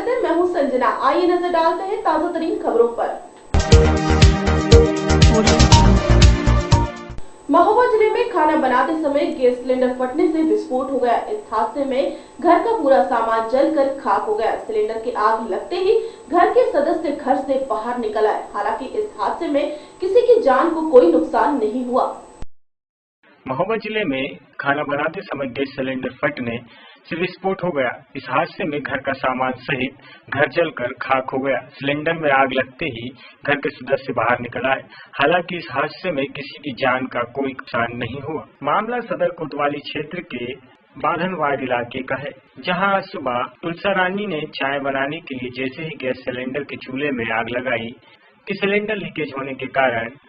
स्वागत है, मैं हूं संजना। आइए नजर डालते हैं ताजा तरीन खबरों पर। महोबा जिले में खाना बनाते समय गैस सिलेंडर फटने से विस्फोट हो गया। इस हादसे में घर का पूरा सामान जलकर खाक हो गया। सिलेंडर की आग लगते ही घर के सदस्य घर से बाहर निकल आए। हालांकि इस हादसे में किसी की जान को कोई नुकसान नहीं हुआ। महोबा जिले में खाना बनाते समय गैस सिलेंडर फटने से विस्फोट हो गया। इस हादसे में घर का सामान सहित घर जलकर खाक हो गया। सिलेंडर में आग लगते ही घर के सदस्य बाहर निकल आए। हालांकि इस हादसे में किसी की जान का कोई नुकसान नहीं हुआ। मामला सदर कोतवाली क्षेत्र के बाधनवाड़ इलाके का है, जहां आज सुबह तुलसा रानी ने चाय बनाने के लिए जैसे ही गैस सिलेंडर के चूल्हे में आग लगाई कि सिलेंडर लीकेज होने के कारण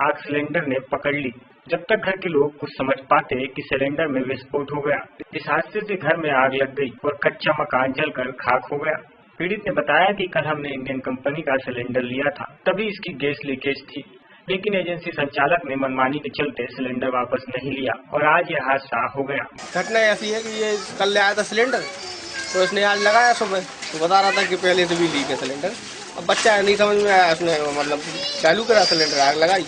आग सिलेंडर ने पकड़ ली। जब तक घर के लोग कुछ समझ पाते कि सिलेंडर में विस्फोट हो गया। इस हादसे से घर में आग लग गई और कच्चा मकान जलकर खाक हो गया। पीड़ित ने बताया कि कल हमने इंडियन कंपनी का सिलेंडर लिया था, तभी इसकी गैस लीकेज थी, लेकिन एजेंसी संचालक ने मनमानी के चलते सिलेंडर वापस नहीं लिया और आज यह हादसा हो गया। घटना ऐसी है कि ये कल ले आया था सिलेंडर, तो इसने आज लगाया सुबह, तो बता रहा था कि पहले से भी लीक है सिलेंडर। अब बच्चा नहीं समझ में आया, उसने मतलब चालू करा सिलेंडर, आग लगाई,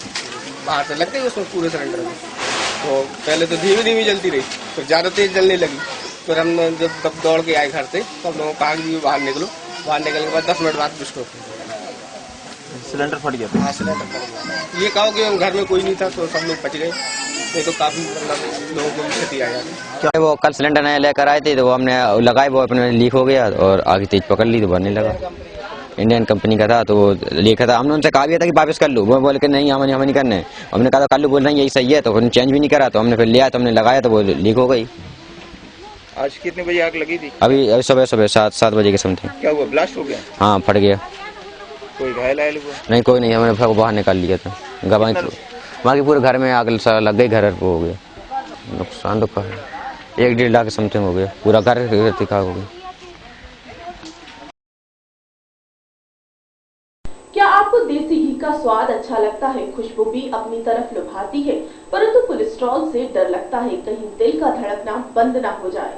बाहर से लग गई उसमें पूरे सिलेंडर में। तो पहले तो धीमी धीमी जलती रही, फिर ज्यादा तेज जलने लगी। फिर हम जब दौड़ के आए घर से तो हम लोगों को कहा कि बाहर निकलो। बाहर निकलने के बाद 10 मिनट बाद विस्फोट सिलेंडर फट गया था। हाँ, सिलेंडर फट गया। ये कहो कि घर में कोई नहीं था तो सब लोग बच गए, नहीं तो काफी मतलब लोगों को भी क्षति आ जाती। क्या वो कल सिलेंडर नया लेकर आए थे तो वो हमने लगाए, वो अपने लीक हो गया और आगे तेज पकड़ ली तो भरने लगा। इंडियन कंपनी का था तो लिखा था, हमने उनसे कहा भी था कि वापस कर लो, वो बोले कि नहीं हमें नहीं करने। हमने कहा कर लो, बोल रहे हैं यही सही है, तो फिर चेंज भी नहीं करा। तो हमने फिर लिया, तो हमने लगाया तो वो लीक हो गई। आज कितने बजे आग लगी थी? अभी सुबह 7 बजे के समथिंग। क्या हुआ, ब्लास्ट हो गया? हाँ, फट गया। कोई घायल आयल हुआ? नहीं, कोई नहीं, हमने फिर बाहर निकाल लिया था। वहाँ के पूरे घर में आग लग गई, घर वो हो गया। नुकसान तो है 1-1.5 लाख समथिंग हो गया, पूरा घर दिखा हो गया। क्या आपको देसी घी का स्वाद अच्छा लगता है? खुशबू भी अपनी तरफ लुभाती है, परंतु कोलेस्ट्रॉल से डर लगता है कहीं दिल का धड़कना बंद ना हो जाए।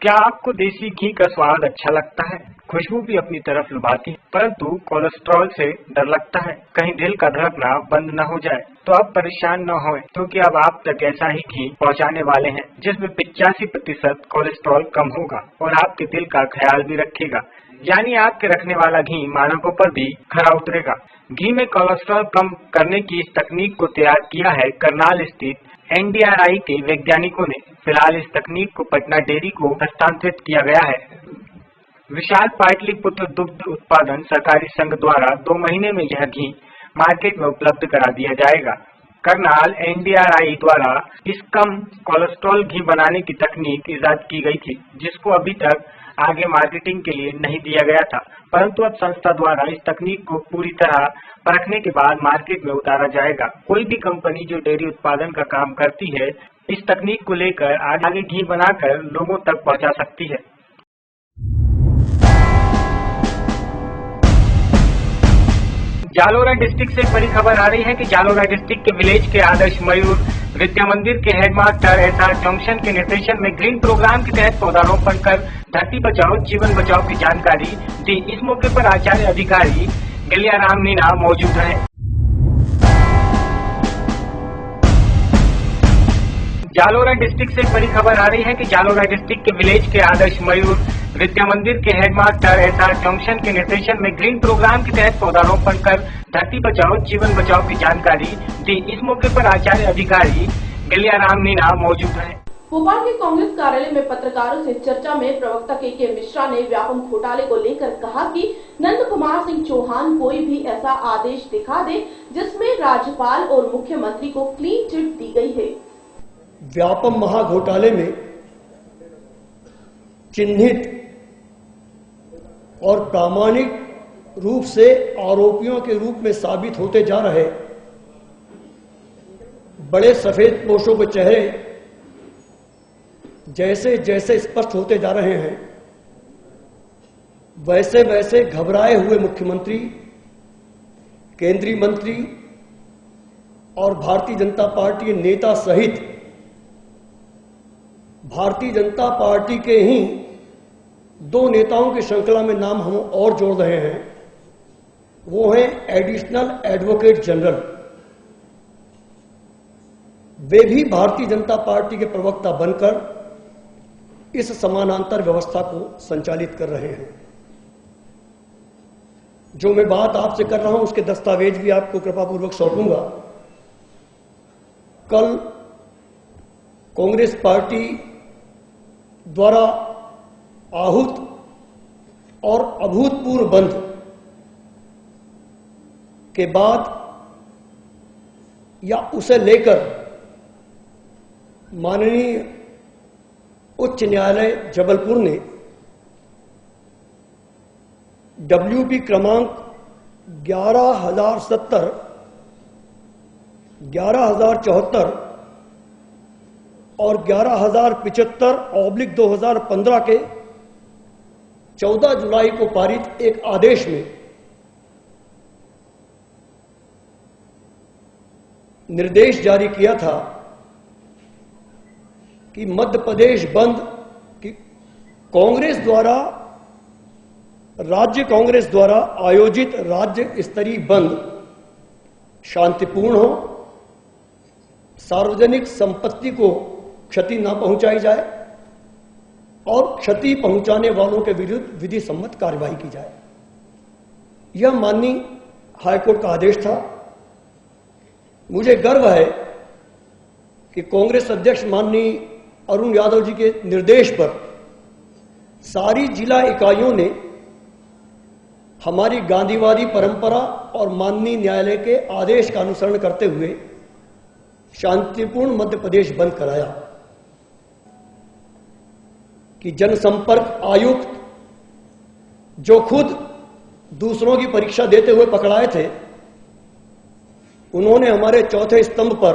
क्या आपको देसी घी का स्वाद अच्छा लगता है? खुशबू भी अपनी तरफ लुभाती है, परंतु कोलेस्ट्रॉल से डर लगता है कहीं दिल का धड़कना बंद न हो जाए। तो अब परेशान न होएं, क्योंकि अब आप तक ऐसा ही घी पहुंचाने वाले हैं जिसमें 85% कोलेस्ट्रॉल कम होगा और आपके दिल का ख्याल भी रखेगा। यानी आपके रखने वाला घी मानकों पर भी खरा उतरेगा। घी में कोलेस्ट्रॉल कम करने की इस तकनीक को तैयार किया है करनाल स्थित NDRI के वैज्ञानिकों ने। फिलहाल इस तकनीक को पटना डेयरी को हस्तांतरित किया गया है। विशाल पाटलिपुत्र दुग्ध उत्पादन सहकारी संघ द्वारा 2 महीने में यह घी मार्केट में उपलब्ध करा दिया जाएगा। करनाल NDRI द्वारा इस कम कोलेस्ट्रॉल घी बनाने की तकनीक इजाद की गई थी, जिसको अभी तक आगे मार्केटिंग के लिए नहीं दिया गया था, परंतु अब संस्था द्वारा इस तकनीक को पूरी तरह परखने के बाद मार्केट में उतारा जाएगा। कोई भी कंपनी जो डेयरी उत्पादन का काम करती है, इस तकनीक को लेकर आगे घी बनाकर लोगों तक पहुंचा सकती है। जालोरा डिस्ट्रिक्ट से बड़ी खबर आ रही है कि जालोरा डिस्ट्रिक्ट के विलेज के आदर्श मयूर विद्या मंदिर के हेडमास्टर SR जंक्शन के निर्देशन में ग्रीन प्रोग्राम के तहत पौधारोपण कर धरती बचाओ जीवन बचाओ की जानकारी दी। इस मौके पर आचार्य अधिकारी गलियाराम मीना मौजूद रहे। जालोरा डिस्ट्रिक्ट से बड़ी खबर आ रही है कि जालोरा डिस्ट्रिक्ट के विलेज के आदर्श मयूर विद्या मंदिर के हेडमास्टर SR जंक्शन के निर्देशन में ग्रीन प्रोग्राम के तहत पौधारोपण कर धरती बचाओ जीवन बचाओ की जानकारी दी। इस मौके पर आचार्य अधिकारी गलियाराम मीना मौजूद रहे। भोपाल के कांग्रेस कार्यालय में पत्रकारों से चर्चा में प्रवक्ता के मिश्रा ने व्यापम घोटाले को लेकर कहा कि नंद कुमार सिंह चौहान कोई भी ऐसा आदेश दिखा दे जिसमें राज्यपाल और मुख्यमंत्री को क्लीन चिट दी गई है। व्यापम महाघोटाले में चिन्हित और प्रामाणिक रूप से आरोपियों के रूप में साबित होते जा रहे बड़े सफेद पोशों के चेहरे जैसे जैसे स्पष्ट होते जा रहे हैं, वैसे वैसे घबराए हुए मुख्यमंत्री, केंद्रीय मंत्री और भारतीय जनता पार्टी के नेता सहित भारतीय जनता पार्टी के ही दो नेताओं की श्रृंखला में नाम हम और जोड़ रहे हैं, वो हैं एडिशनल एडवोकेट जनरल। वे भी भारतीय जनता पार्टी के प्रवक्ता बनकर इस समानांतर व्यवस्था को संचालित कर रहे हैं। जो मैं बात आपसे कर रहा हूं उसके दस्तावेज भी आपको कृपापूर्वक सौंपूंगा। कल कांग्रेस पार्टी द्वारा आहूत और अभूतपूर्व बंद के बाद या उसे लेकर माननीय उच्च न्यायालय जबलपुर ने WP क्रमांक 11,070, 11,074 और 11,075/2015 के 14 जुलाई को पारित एक आदेश में निर्देश जारी किया था कि मध्य प्रदेश बंद की राज्य कांग्रेस द्वारा आयोजित राज्य स्तरीय बंद शांतिपूर्ण हो, सार्वजनिक संपत्ति को क्षति न पहुंचाई जाए और क्षति पहुंचाने वालों के विरुद्ध विधि सम्मत कार्रवाई की जाए। यह माननीय हाईकोर्ट का आदेश था। मुझे गर्व है कि कांग्रेस अध्यक्ष माननीय अरुण यादव जी के निर्देश पर सारी जिला इकाइयों ने हमारी गांधीवादी परंपरा और माननीय न्यायालय के आदेश का अनुसरण करते हुए शांतिपूर्ण मध्य प्रदेश बंद कराया कि जनसंपर्क आयुक्त जो खुद दूसरों की परीक्षा देते हुए पकड़ाए थे, उन्होंने हमारे चौथे स्तंभ पर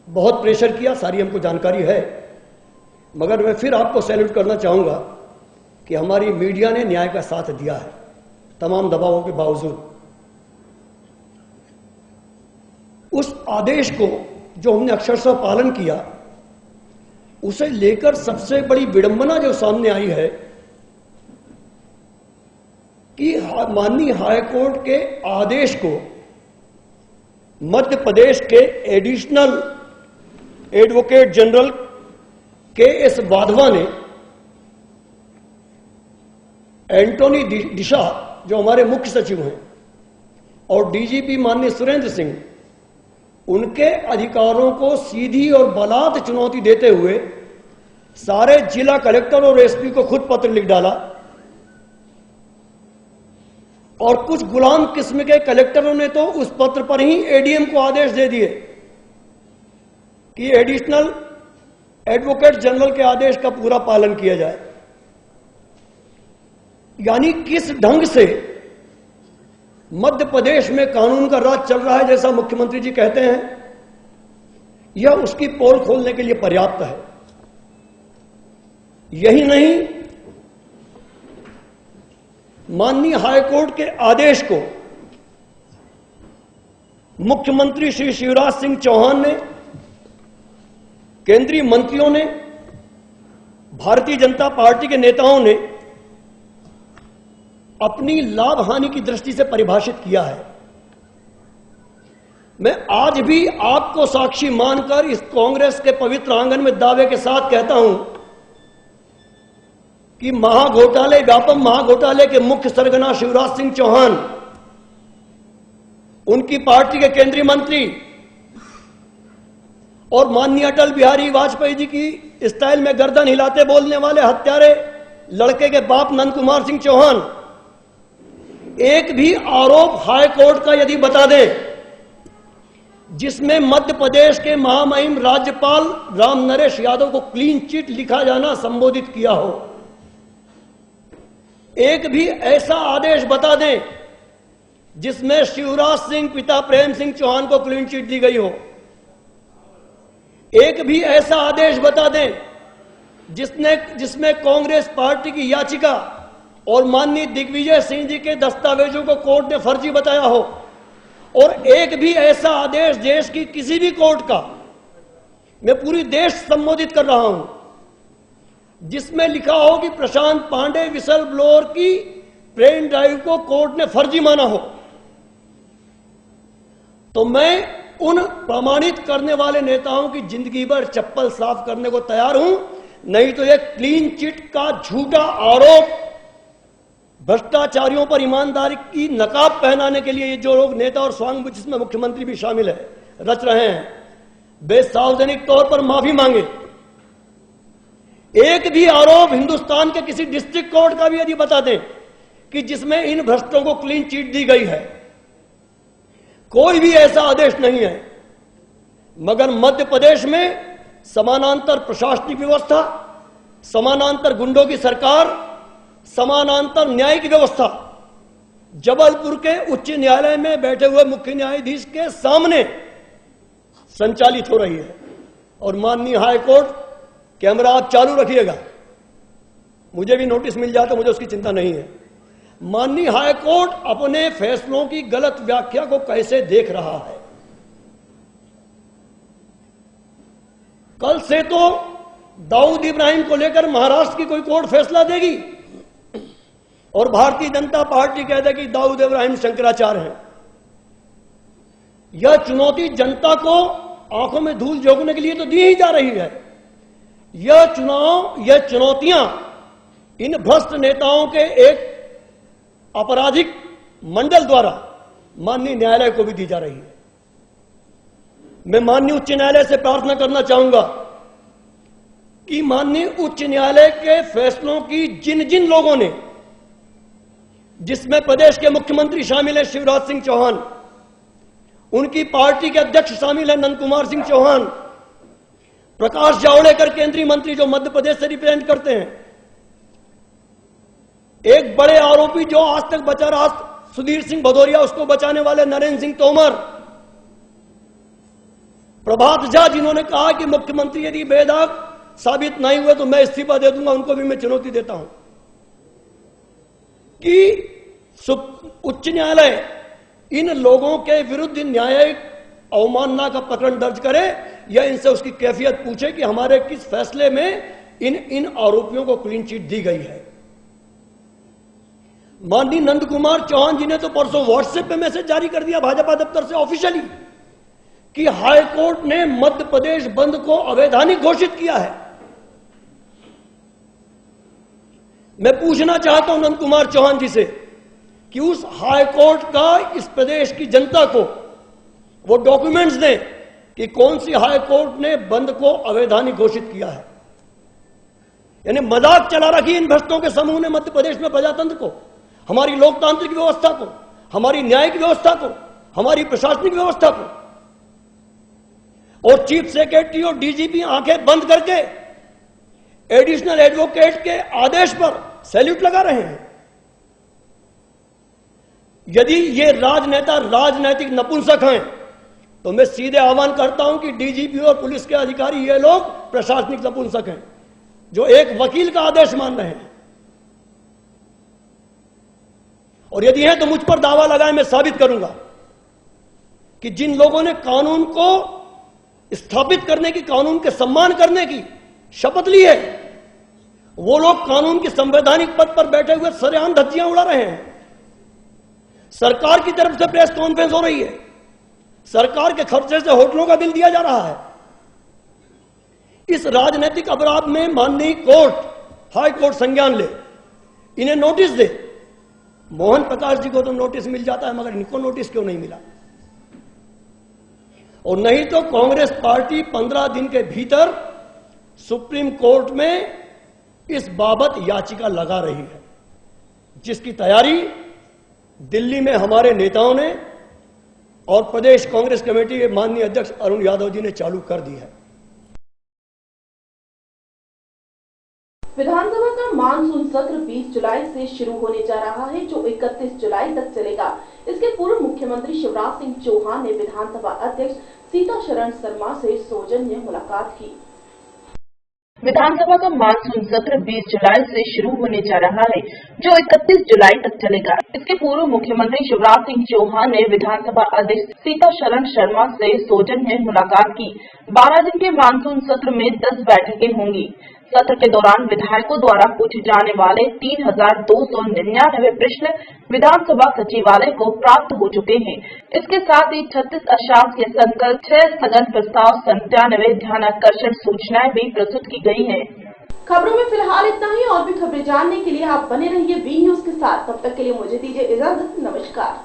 बहुत प्रेशर किया। सारी हमको जानकारी है, मगर मैं फिर आपको सैल्यूट करना चाहूंगा कि हमारी मीडिया ने न्याय का साथ दिया है तमाम दबावों के बावजूद। उस आदेश को जो हमने अक्षरशः पालन किया, उसे लेकर सबसे बड़ी विडंबना जो सामने आई है कि माननीय हाईकोर्ट के आदेश को मध्य प्रदेश के additional advocate general KS Wadhwa ने एंटोनी डिशा जो हमारे मुख्य सचिव हैं और DGP माननीय सुरेंद्र सिंह, उनके अधिकारों को सीधी और बलात् चुनौती देते हुए सारे जिला कलेक्टर और SP को खुद पत्र लिख डाला और कुछ गुलाम किस्म के कलेक्टरों ने तो उस पत्र पर ही ADM को आदेश दे दिए कि एडिशनल एडवोकेट जनरल के आदेश का पूरा पालन किया जाए। यानी किस ढंग से मध्य प्रदेश में कानून का राज चल रहा है, जैसा मुख्यमंत्री जी कहते हैं, यह उसकी पोल खोलने के लिए पर्याप्त है। यही नहीं, माननीय हाईकोर्ट के आदेश को मुख्यमंत्री श्री शिवराज सिंह चौहान ने, केंद्रीय मंत्रियों ने, भारतीय जनता पार्टी के नेताओं ने अपनी लाभ हानि की दृष्टि से परिभाषित किया है। मैं आज भी आपको साक्षी मानकर इस कांग्रेस के पवित्र आंगन में दावे के साथ कहता हूं कि महाघोटाले, व्यापम महाघोटाले के मुख्य सरगना शिवराज सिंह चौहान, उनकी पार्टी के केंद्रीय मंत्री और माननीय अटल बिहारी वाजपेयी जी की स्टाइल में गर्दन हिलाते बोलने वाले हत्यारे लड़के के बाप नंद कुमार सिंह चौहान, एक भी आरोप हाईकोर्ट का यदि बता दें जिसमें मध्य प्रदेश के महामहिम राज्यपाल राम नरेश यादव को क्लीन चिट लिखा जाना संबोधित किया हो, एक भी ऐसा आदेश बता दें जिसमें शिवराज सिंह पिता प्रेम सिंह चौहान को क्लीन चिट दी गई हो, एक भी ऐसा आदेश बता दें जिसमें कांग्रेस पार्टी की याचिका और माननीय दिग्विजय सिंह जी के दस्तावेजों को कोर्ट ने फर्जी बताया हो, और एक भी ऐसा आदेश देश की किसी भी कोर्ट का, मैं पूरी देश संबोधित कर रहा हूं, जिसमें लिखा हो कि प्रशांत पांडे विसल ब्लोअर की पेन ड्राइव को कोर्ट ने फर्जी माना हो, तो मैं उन प्रमाणित करने वाले नेताओं की जिंदगी भर चप्पल साफ करने को तैयार हूं। नहीं तो यह क्लीन चिट का झूठा आरोप भ्रष्टाचारियों पर ईमानदारी की नकाब पहनाने के लिए ये जो लोग नेता और स्वांग, जिसमें मुख्यमंत्री भी शामिल है, रच रहे हैं, वे सार्वजनिक तौर पर माफी मांगे। एक भी आरोप हिंदुस्तान के किसी डिस्ट्रिक्ट कोर्ट का भी यदि बता दें कि जिसमें इन भ्रष्टों को क्लीन चिट दी गई है, कोई भी ऐसा आदेश नहीं है। मगर मध्य प्रदेश में समानांतर प्रशासनिक व्यवस्था, समानांतर गुंडों की सरकार, समानांतर न्यायिक व्यवस्था जबलपुर के उच्च न्यायालय में बैठे हुए मुख्य न्यायाधीश के सामने संचालित हो रही है। और माननीय हाई कोर्ट, कैमरा आप चालू रखिएगा, मुझे भी नोटिस मिल जाता, मुझे उसकी चिंता नहीं है। माननीय हाई कोर्ट अपने फैसलों की गलत व्याख्या को कैसे देख रहा है। कल से तो दाऊद इब्राहिम को लेकर महाराष्ट्र की कोई कोर्ट फैसला देगी और भारतीय जनता पार्टी कहता है कि दाऊद इब्राहिम शंकराचार्य हैं। यह चुनौती जनता को आंखों में धूल झोंकने के लिए तो दी ही जा रही है। यह चुनौतियां इन भ्रष्ट नेताओं के एक आपराधिक मंडल द्वारा माननीय न्यायालय को भी दी जा रही है। मैं माननीय उच्च न्यायालय से प्रार्थना करना चाहूंगा कि माननीय उच्च न्यायालय के फैसलों की जिन जिन लोगों ने, जिसमें प्रदेश के मुख्यमंत्री शामिल हैं शिवराज सिंह चौहान, उनकी पार्टी के अध्यक्ष शामिल हैं नंद कुमार सिंह चौहान, प्रकाश जावड़ेकर केंद्रीय मंत्री जो मध्य प्रदेश से रिप्रेजेंट करते हैं, एक बड़े आरोपी जो आज तक बचा रहा सुधीर सिंह भदौरिया, उसको बचाने वाले नरेंद्र सिंह तोमर, प्रभात झा जिन्होंने कहा कि मुख्यमंत्री यदि बेदाग साबित नहीं हुए तो मैं इस्तीफा दे दूंगा, उनको भी मैं चुनौती देता हूं कि उच्च न्यायालय इन लोगों के विरुद्ध न्यायिक अवमानना का प्रकरण दर्ज करे या इनसे उसकी कैफियत पूछे कि हमारे किस फैसले में इन आरोपियों को क्लीन चिट दी गई है। माननीय नंद कुमार चौहान जी ने तो परसों व्हाट्सएप पे मैसेज जारी कर दिया भाजपा दफ्तर से ऑफिशियली कि हाई कोर्ट ने मध्य प्रदेश बंद को अवैधानिक घोषित किया है। मैं पूछना चाहता हूं नंद कुमार चौहान जी से कि उस हाई कोर्ट का इस प्रदेश की जनता को वो डॉक्यूमेंट्स दें कि कौन सी हाई कोर्ट ने बंद को अवैधानिक घोषित किया है। यानी मजाक चला रखी इन भ्रष्टों के समूह ने मध्य प्रदेश में प्रजातंत्र को, हमारी लोकतांत्रिक व्यवस्था को, हमारी न्यायिक व्यवस्था को, हमारी प्रशासनिक व्यवस्था को। और चीफ सेक्रेटरी और डीजीपी आंखें बंद करके एडिशनल एडवोकेट के आदेश पर सैल्यूट लगा रहे हैं। यदि ये राजनेता राजनैतिक नपुंसक हैं तो मैं सीधे आह्वान करता हूं कि डीजीपी और पुलिस के अधिकारी ये लोग प्रशासनिक नपुंसक हैं जो एक वकील का आदेश मान रहे हैं। और यदि है तो मुझ पर दावा लगाए, मैं साबित करूंगा कि जिन लोगों ने कानून को स्थापित करने की, कानून के सम्मान करने की शपथ ली है, वो लोग कानून के संवैधानिक पद पर बैठे हुए सरेआम धज्जियां उड़ा रहे हैं। सरकार की तरफ से प्रेस कॉन्फ्रेंस हो रही है, सरकार के खर्चे से होटलों का बिल दिया जा रहा है। इस राजनीतिक अपराध में माननीय कोर्ट, हाई कोर्ट संज्ञान ले, इन्हें नोटिस दे। मोहन प्रकाश जी को तो नोटिस मिल जाता है, मगर इनको नोटिस क्यों नहीं मिला? और नहीं तो कांग्रेस पार्टी 15 दिन के भीतर सुप्रीम कोर्ट में इस बाबत याचिका लगा रही है, जिसकी तैयारी दिल्ली में हमारे नेताओं ने और प्रदेश कांग्रेस कमेटी के माननीय अध्यक्ष अरुण यादव जी ने चालू कर दी है। विधानसभा का मानसून सत्र 20 जुलाई से शुरू होने जा रहा है, जो 31 जुलाई तक चलेगा। इसके पूर्व मुख्यमंत्री शिवराज सिंह चौहान ने विधानसभा अध्यक्ष सीताशरण शर्मा से सौजन्य मुलाकात की। विधानसभा का मानसून सत्र 20 जुलाई से शुरू होने जा रहा है, जो 31 जुलाई तक चलेगा। इसके पूर्व मुख्यमंत्री शिवराज सिंह चौहान ने विधानसभा अध्यक्ष सीताशरण शर्मा से सौजन्य मुलाकात की। 12 दिन के मानसून सत्र में 10 बैठकें होंगी। सत्र के दौरान विधायकों द्वारा पूछे जाने वाले 3,299 प्रश्न विधानसभा सचिवालय को प्राप्त हो चुके हैं। इसके साथ ही 36 अशासकीय संकल्प, 6 स्थगन प्रस्ताव, 97 ध्यानाकर्षण सूचनाएं भी प्रस्तुत की गई है। खबरों में फिलहाल इतना ही। और भी खबरें जानने के लिए आप बने रहिए वी न्यूज के साथ। तब तक के लिए मुझे दीजिए इजाजत। नमस्कार।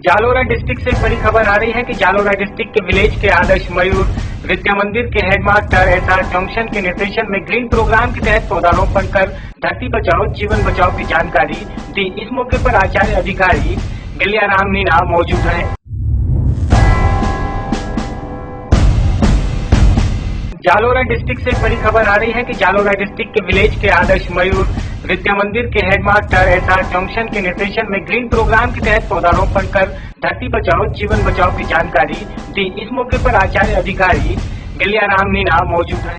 जालोरा डिस्ट्रिक्ट से बड़ी खबर आ रही है कि जालोरा डिस्ट्रिक्ट के विलेज के आदर्श मयूर विद्या मंदिर के हेडमास्टर SR जंक्शन के निर्देशन में ग्रीन प्रोग्राम के तहत पौधारोपण कर धरती बचाओ जीवन बचाओ की जानकारी दी। इस मौके पर आचार्य अधिकारी गलियाराम मीणा मौजूद रहे। जालोरा डिस्ट्रिक्ट से बड़ी खबर आ रही है कि जालोरा डिस्ट्रिक्ट के विलेज के आदर्श मयूर विद्या मंदिर के हेडमास्टर SR जंक्शन के निर्देशन में ग्रीन प्रोग्राम के तहत पौधारोपण कर धरती बचाओ जीवन बचाओ की जानकारी दी। इस मौके पर आचार्य अधिकारी गलियाराम मीणा मौजूद रहे।